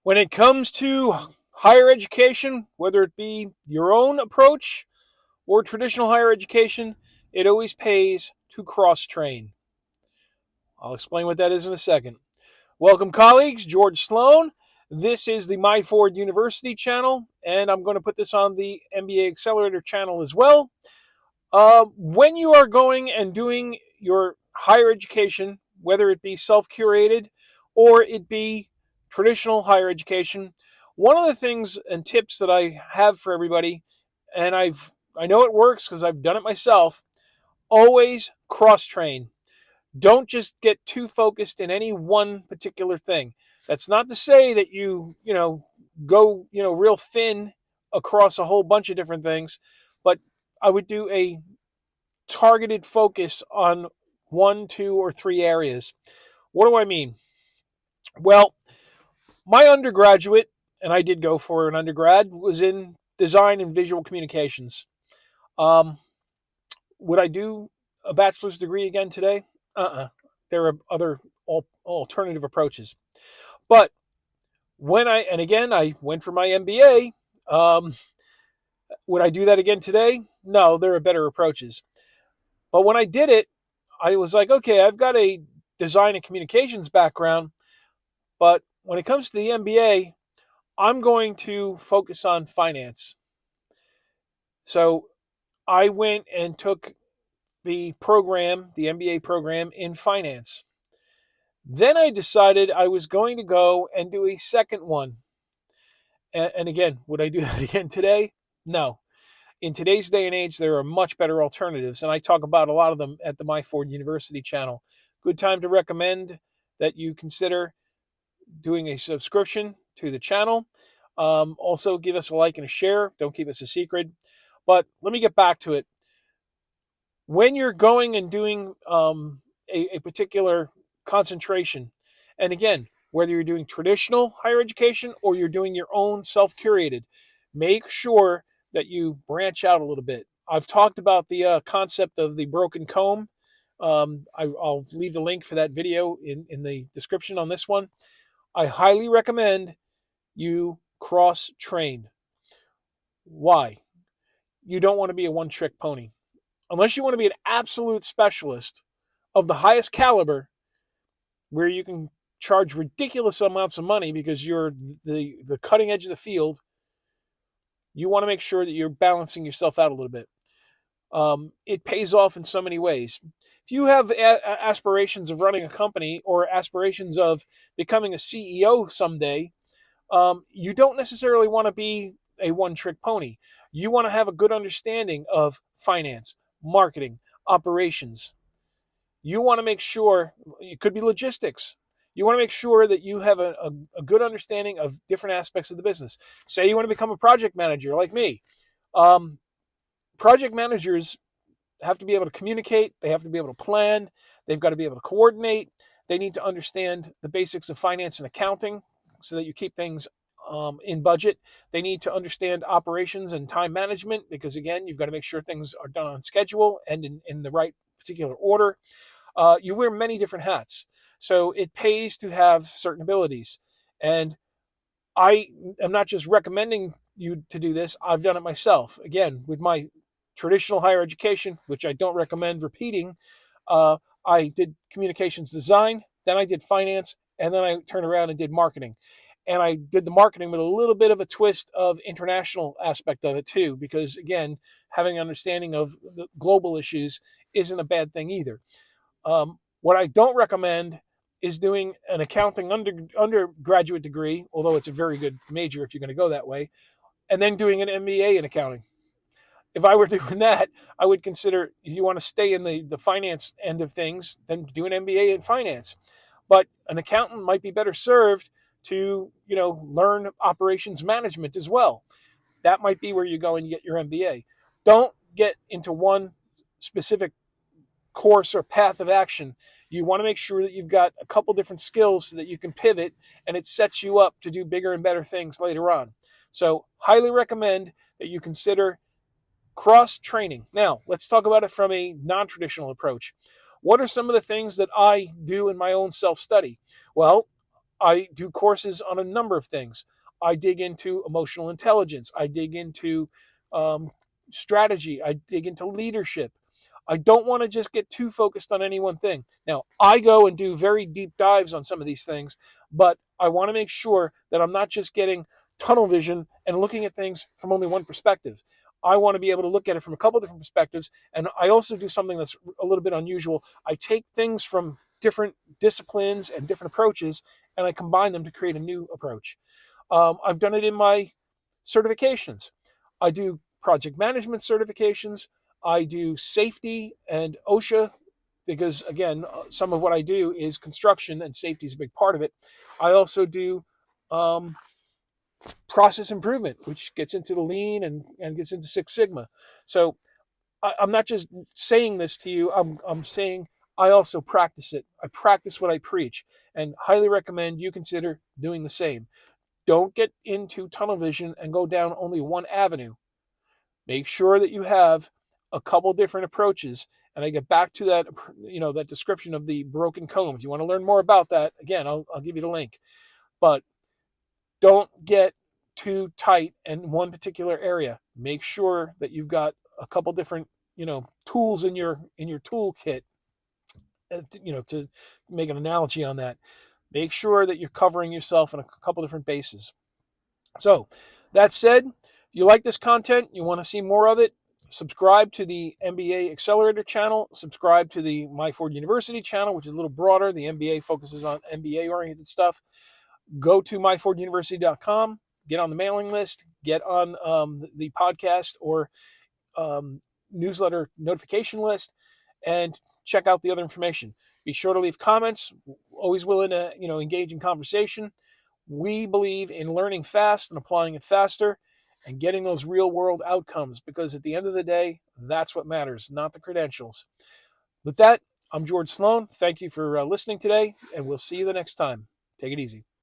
When it comes to higher education, whether it be your own approach or traditional higher education, it always pays to cross train. I'll explain what that is in a second. Welcome, colleagues. George Sloan. This is the My Ford University channel, and I'm going to put this on the MBA Accelerator channel as well. When you are going and doing your higher education, whether it be self-curated or it be traditional higher education, one of the things and tips that I have for everybody, and I know it works because I've done it myself, always cross-train. Don't just get too focused in any one particular thing. That's not to say that go, real thin across a whole bunch of different things, but I would do a targeted focus on one, two, or three areas. What do I mean? Well, my undergraduate, and I did go for an undergrad, was in design and visual communications. Um, would I do a bachelor's degree again today? There are other alternative approaches. But I went for my MBA. Would I do that again today? No, there are better approaches. But when I did it, I was like, okay, I've got a design and communications background, but when it comes to the MBA, I'm going to focus on finance. So I went and took the MBA program in finance. Then I decided I was going to go and do a second one. And again, would I do that again today? No. In today's day and age, there are much better alternatives, and I talk about a lot of them at the My Ford University channel. Good time to recommend that you consider doing a subscription to the channel. Also, give us a like and a share. Don't keep us a secret. But let me get back to it. When you're going and doing a particular concentration, and again, whether you're doing traditional higher education or you're doing your own self-curated, make sure that you branch out a little bit. I've talked about the concept of the broken comb. I'll leave the link for that video in the description on this one. I highly recommend you cross train. Why? You don't want to be a one trick pony. Unless you want to be an absolute specialist of the highest caliber, where you can charge ridiculous amounts of money because you're the cutting edge of the field, you want to make sure that you're balancing yourself out a little bit. It pays off in so many ways. If you have aspirations of running a company or aspirations of becoming a CEO someday, you don't necessarily want to be a one-trick pony. You want to have a good understanding of finance, marketing, operations. You want to make sure, it could be logistics. You want to make sure that you have a good understanding of different aspects of the business. Say you want to become a project manager like me. Um, Project managers have to be able to communicate. They have to be able to plan. They've got to be able to coordinate. They need to understand the basics of finance and accounting so that you keep things in budget. They need to understand operations and time management because, again, you've got to make sure things are done on schedule and in the right particular order. You wear many different hats. So it pays to have certain abilities. And I am not just recommending you to do this, I've done it myself. Again, with my traditional higher education, which I don't recommend repeating, I did communications design, then I did finance, and then I turned around and did marketing. And I did the marketing with a little bit of a twist of international aspect of it too, because again, having an understanding of the global issues isn't a bad thing either. What I don't recommend is doing an accounting undergraduate degree, although it's a very good major if you're going to go that way, and then doing an MBA in accounting. If I were doing that, I would consider if you want to stay in the finance end of things, then do an MBA in finance. But an accountant might be better served to, learn operations management as well. That might be where you go and you get your MBA. Don't get into one specific course or path of action. You want to make sure that you've got a couple different skills so that you can pivot and it sets you up to do bigger and better things later on. So, highly recommend that you consider cross training. Now, let's talk about it from a non traditional approach. What are some of the things that I do in my own self study? Well, I do courses on a number of things. I dig into emotional intelligence. I dig into um, strategy. I dig into leadership. I don't want to just get too focused on any one thing. Now, I go and do very deep dives on some of these things, but I want to make sure that I'm not just getting tunnel vision and looking at things from only one perspective. I want to be able to look at it from a couple different perspectives. And I also do something that's a little bit unusual. I take things from different disciplines and different approaches, and I combine them to create a new approach. I've done it in my certifications. I do project management certifications. I do safety and OSHA because, again, some of what I do is construction and safety is a big part of it. I also do um, process improvement, which gets into the lean and gets into Six Sigma. So I'm not just saying this to you, I'm saying I also practice it. I practice what I preach and highly recommend you consider doing the same. Don't get into tunnel vision and go down only one avenue. Make sure that you have a couple different approaches. And I get back to that, that description of the broken combs. You want to learn more about that? Again, I'll give you the link. But don't get too tight in one particular area. Make sure that you've got a couple different, tools in your toolkit. To make an analogy on that, make sure that you're covering yourself on a couple different bases. So, that said, if you like this content, you want to see more of it, subscribe to the MBA Accelerator channel, subscribe to the My Ford University channel, which is a little broader. The MBA focuses on MBA oriented stuff. Go to myforduniversity.com, get on the mailing list, get on the podcast or newsletter notification list, and check out the other information. Be sure to leave comments. Always willing to engage in conversation. We believe in learning fast and applying it faster and getting those real world outcomes because at the end of the day, that's what matters, not the credentials. With that, I'm George Sloan. Thank you for listening today, and we'll see you the next time. Take it easy.